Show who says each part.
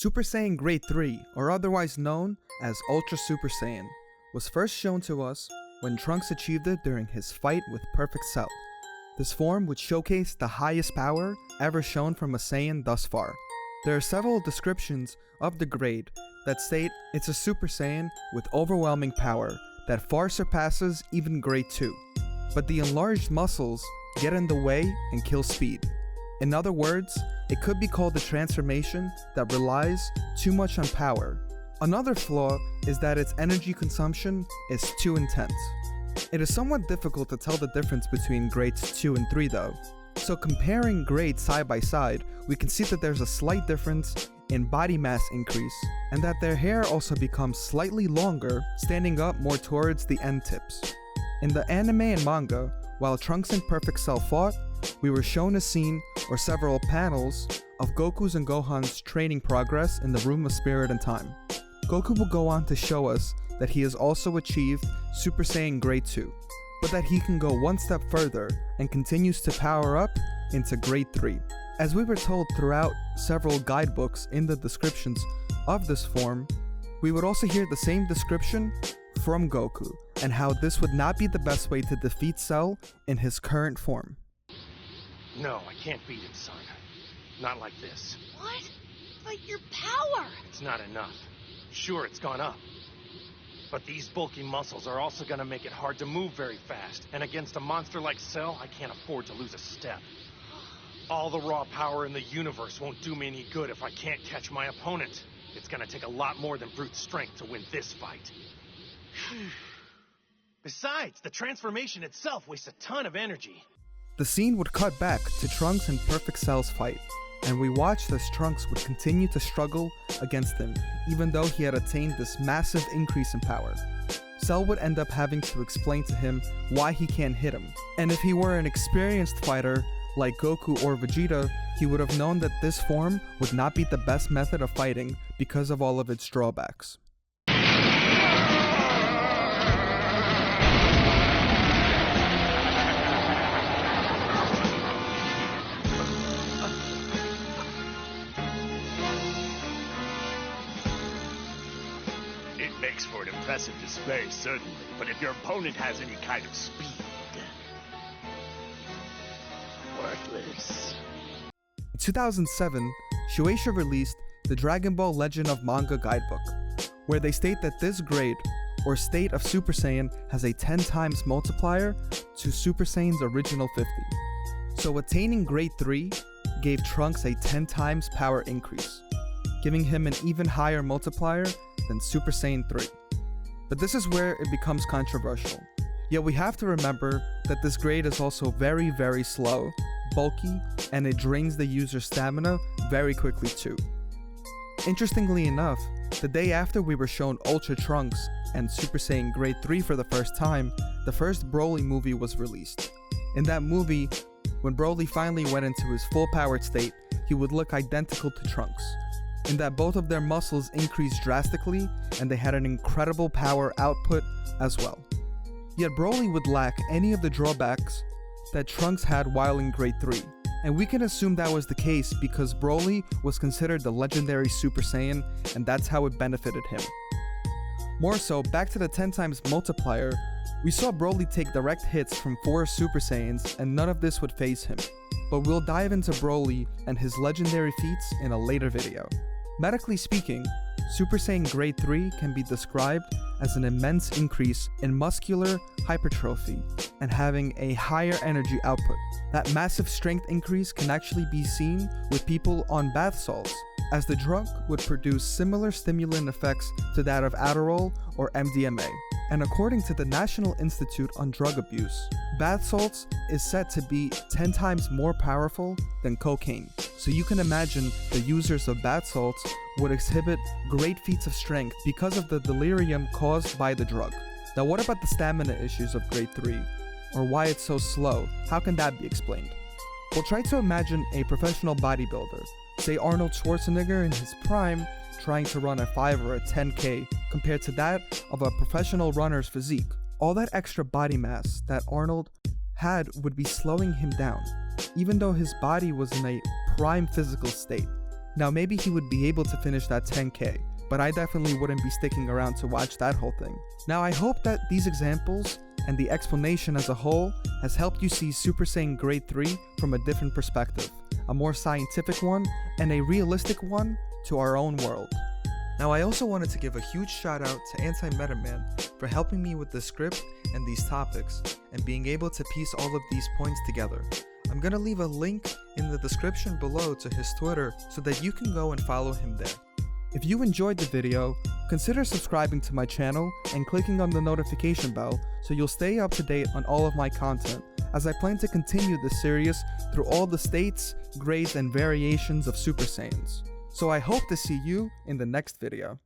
Speaker 1: Super Saiyan Grade III, or otherwise known as Ultra Super Saiyan, was first shown to us when Trunks achieved it during his fight with Perfect Cell. This form would showcase the highest power ever shown from a Saiyan thus far. There are several descriptions of the grade that state it's a Super Saiyan with overwhelming power that far surpasses even Grade II. But the enlarged muscles get in the way and kill speed. In other words, it could be called the transformation that relies too much on power. Another flaw is that its energy consumption is too intense. It is somewhat difficult to tell the difference between grades 2 and 3 though. So comparing grades side by side, we can see that there's a slight difference in body mass increase, and that their hair also becomes slightly longer, standing up more towards the end tips. In the anime and manga, while Trunks and Perfect Cell fought, we were shown a scene or several panels of Goku's and Gohan's training progress in the Room of Spirit and Time. Goku will go on to show us that he has also achieved Super Saiyan Grade II, but that he can go one step further and continues to power up into Grade III. As we were told throughout several guidebooks in the descriptions of this form, we would also hear the same description from Goku, and how this would not be the best way to defeat Cell in his current form.
Speaker 2: No, I can't beat him, son. Not like this.
Speaker 3: What? But your power!
Speaker 2: It's not enough. Sure, it's gone up. But these bulky muscles are also gonna make it hard to move very fast. And against a monster like Cell, I can't afford to lose a step. All the raw power in the universe won't do me any good if I can't catch my opponent. It's gonna take a lot more than brute strength to win this fight. Besides, the transformation itself wastes a ton of energy.
Speaker 1: The scene would cut back to Trunks and Perfect Cell's fight, and we watched as Trunks would continue to struggle against him, even though he had attained this massive increase in power. Cell would end up having to explain to him why he can't hit him, and if he were an experienced fighter like Goku or Vegeta, he would have known that this form would not be the best method of fighting because of all of its drawbacks.
Speaker 4: Makes for an impressive display, certainly, but if your opponent has any kind of speed, worthless.
Speaker 1: In 2007, Shueisha released the Dragon Ball Legend of Manga guidebook, where they state that this grade, or state of Super Saiyan, has a 10 times multiplier to Super Saiyan's original 50. So attaining Grade 3 gave Trunks a 10 times power increase, giving him an even higher multiplier than Super Saiyan 3. But this is where it becomes controversial. Yet we have to remember that this grade is also very, very slow, bulky, and it drains the user's stamina very quickly too. Interestingly enough, the day after we were shown Ultra Trunks and Super Saiyan Grade 3 for the first time, the first Broly movie was released. In that movie, when Broly finally went into his full powered state, he would look identical to Trunks, in that both of their muscles increased drastically and they had an incredible power output as well. Yet Broly would lack any of the drawbacks that Trunks had while in Grade 3, and we can assume that was the case because Broly was considered the legendary Super Saiyan, and that's how it benefited him. More so, back to the 10 times multiplier, we saw Broly take direct hits from 4 Super Saiyans and none of this would faze him. But we'll dive into Broly and his legendary feats in a later video. Medically speaking, Super Saiyan Grade 3 can be described as an immense increase in muscular hypertrophy and having a higher energy output. That massive strength increase can actually be seen with people on bath salts, as the drug would produce similar stimulant effects to that of Adderall or MDMA. And according to the National Institute on Drug Abuse, bath salts is said to be 10 times more powerful than cocaine. So you can imagine the users of bath salts would exhibit great feats of strength because of the delirium caused by the drug. Now what about the stamina issues of Grade 3? Or why it's so slow? How can that be explained? Well, try to imagine a professional bodybuilder, say Arnold Schwarzenegger in his prime, trying to run a 5 or a 10K compared to that of a professional runner's physique. All that extra body mass that Arnold had would be slowing him down, even though his body was in a prime physical state. Now maybe he would be able to finish that 10K, but I definitely wouldn't be sticking around to watch that whole thing. Now I hope that these examples and the explanation as a whole has helped you see Super Saiyan Grade 3 from a different perspective, a more scientific one and a realistic one to our own world. Now I also wanted to give a huge shout out to Anti-Meta-Man for helping me with the script and these topics and being able to piece all of these points together. I'm gonna leave a link in the description below to his Twitter so that you can go and follow him there. If you enjoyed the video, consider subscribing to my channel and clicking on the notification bell so you'll stay up to date on all of my content, as I plan to continue this series through all the states, grades, and variations of Super Saiyans. So I hope to see you in the next video.